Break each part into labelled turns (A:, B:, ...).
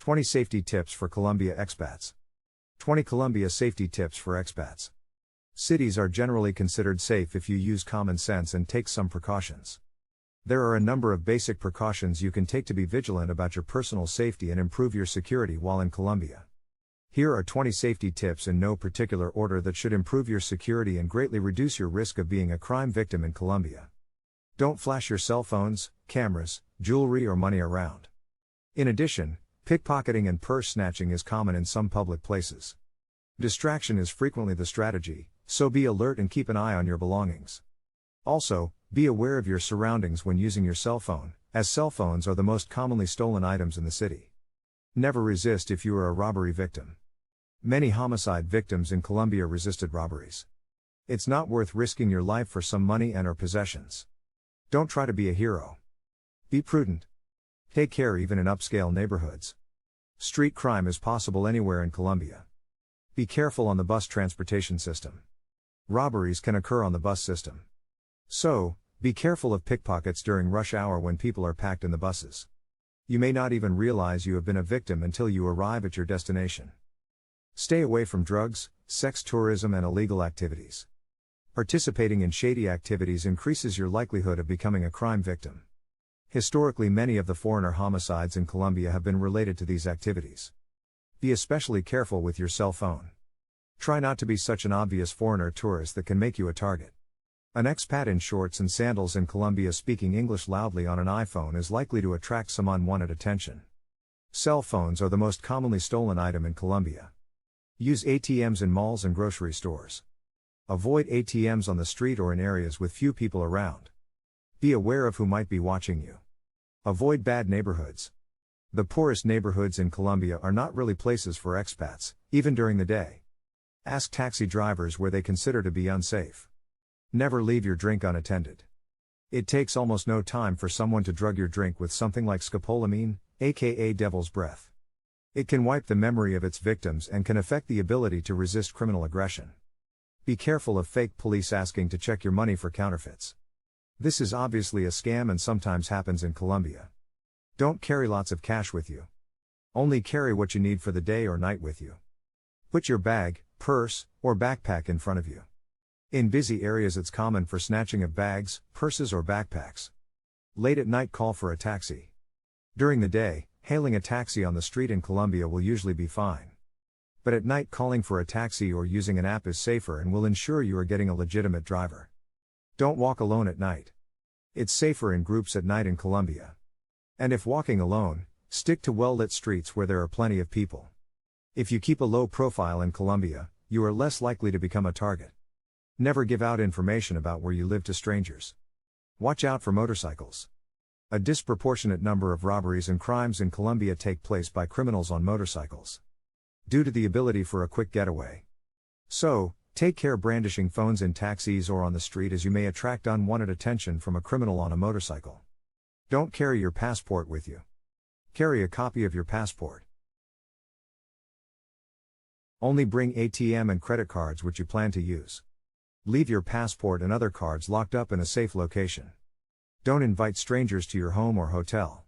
A: 20 Safety Tips for Colombia Expats. 20 Colombia Safety Tips for Expats. Cities are generally considered safe if you use common sense and take some precautions. There are a number of basic precautions you can take to be vigilant about your personal safety and improve your security while in Colombia. Here are 20 safety tips in no particular order that should improve your security and greatly reduce your risk of being a crime victim in Colombia. Don't flash your cell phones, cameras, jewelry or money around. In addition, pickpocketing and purse snatching is common in some public places. Distraction is frequently the strategy, so be alert and keep an eye on your belongings. Also, be aware of your surroundings when using your cell phone, as cell phones are the most commonly stolen items in the city. Never resist if you are a robbery victim. Many homicide victims in Colombia resisted robberies. It's not worth risking your life for some money and/or possessions. Don't try to be a hero. Be prudent. Take care even in upscale neighborhoods. Street crime is possible anywhere in Colombia. Be careful on the bus transportation system. Robberies can occur on the bus system. So, be careful of pickpockets during rush hour when people are packed in the buses. You may not even realize you have been a victim until you arrive at your destination. Stay away from drugs, sex tourism and illegal activities. Participating in shady activities increases your likelihood of becoming a crime victim. Historically, many of the foreigner homicides in Colombia have been related to these activities. Be especially careful with your cell phone. Try not to be such an obvious foreigner tourist that can make you a target. An expat in shorts and sandals in Colombia speaking English loudly on an iPhone is likely to attract some unwanted attention. Cell phones are the most commonly stolen item in Colombia. Use ATMs in malls and grocery stores. Avoid ATMs on the street or in areas with few people around. Be aware of who might be watching you. Avoid bad neighborhoods. The poorest neighborhoods in Colombia are not really places for expats, even during the day. Ask taxi drivers where they consider to be unsafe. Never leave your drink unattended. It takes almost no time for someone to drug your drink with something like scopolamine, aka devil's breath. It can wipe the memory of its victims and can affect the ability to resist criminal aggression. Be careful of fake police asking to check your money for counterfeits. This is obviously a scam and sometimes happens in Colombia. Don't carry lots of cash with you. Only carry what you need for the day or night with you. Put your bag, purse, or backpack in front of you. In busy areas it's common for snatching of bags, purses or backpacks. Late at night call for a taxi. During the day, hailing a taxi on the street in Colombia will usually be fine. But at night calling for a taxi or using an app is safer and will ensure you are getting a legitimate driver. Don't walk alone at night. It's safer in groups at night in Colombia. And if walking alone, stick to well-lit streets where there are plenty of people. If you keep a low profile in Colombia, you are less likely to become a target. Never give out information about where you live to strangers. Watch out for motorcycles. A disproportionate number of robberies and crimes in Colombia take place by criminals on motorcycles. Due to the ability for a quick getaway. So, take care brandishing phones in taxis or on the street as you may attract unwanted attention from a criminal on a motorcycle. Don't carry your passport with you. Carry a copy of your passport. Only bring ATM and credit cards which you plan to use. Leave your passport and other cards locked up in a safe location. Don't invite strangers to your home or hotel.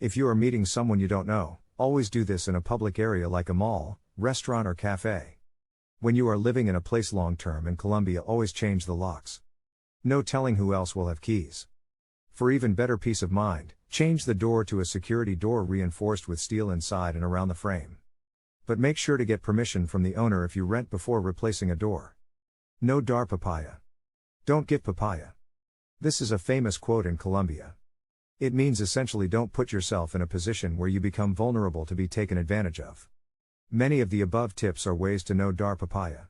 A: If you are meeting someone you don't know, always do this in a public area like a mall, restaurant or cafe. When you are living in a place long term in Colombia, always change the locks. No telling who else will have keys. For even better peace of mind, change the door to a security door reinforced with steel inside and around the frame. But make sure to get permission from the owner if you rent before replacing a door. No dar papaya. Don't give papaya. This is a famous quote in Colombia. It means essentially don't put yourself in a position where you become vulnerable to be taken advantage of. Many of the above tips are ways to no dar papaya.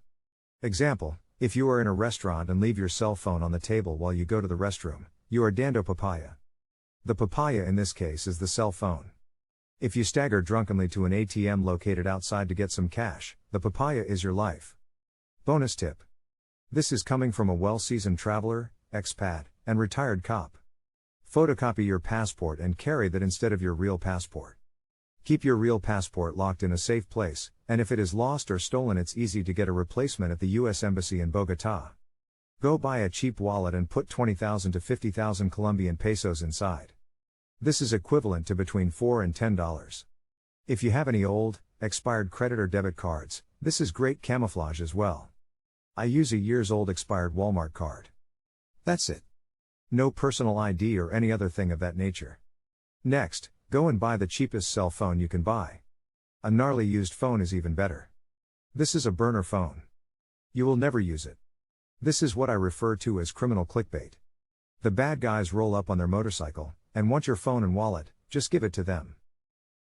A: Example, if you are in a restaurant and leave your cell phone on the table while you go to the restroom, you are dando papaya. The papaya in this case is the cell phone. If you stagger drunkenly to an ATM located outside to get some cash, the papaya is your life. Bonus tip. This is coming from a well-seasoned traveler, expat, and retired cop. Photocopy your passport and carry that instead of your real passport. Keep your real passport locked in a safe place, and if it is lost or stolen it's easy to get a replacement at the U.S. Embassy in Bogotá. Go buy a cheap wallet and put 20,000 to 50,000 Colombian pesos inside. This is equivalent to between $4 and $10. If you have any old, expired credit or debit cards, this is great camouflage as well. I use a years old expired Walmart card. That's it. No personal ID or any other thing of that nature. Next, go and buy the cheapest cell phone you can buy. A gnarly used phone is even better. This is a burner phone. You will never use it. This is what I refer to as criminal clickbait. The bad guys roll up on their motorcycle, and want your phone and wallet, just give it to them.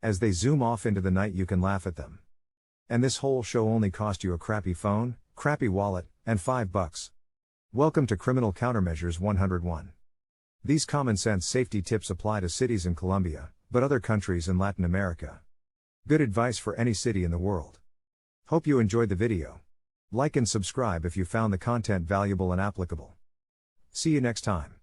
A: As they zoom off into the night, you can laugh at them. And this whole show only cost you a crappy phone, crappy wallet, and $5. Welcome to Criminal Countermeasures 101. These common sense safety tips apply to cities in Colombia, but other countries in Latin America. Good advice for any city in the world. Hope you enjoyed the video. Like and subscribe if you found the content valuable and applicable. See you next time.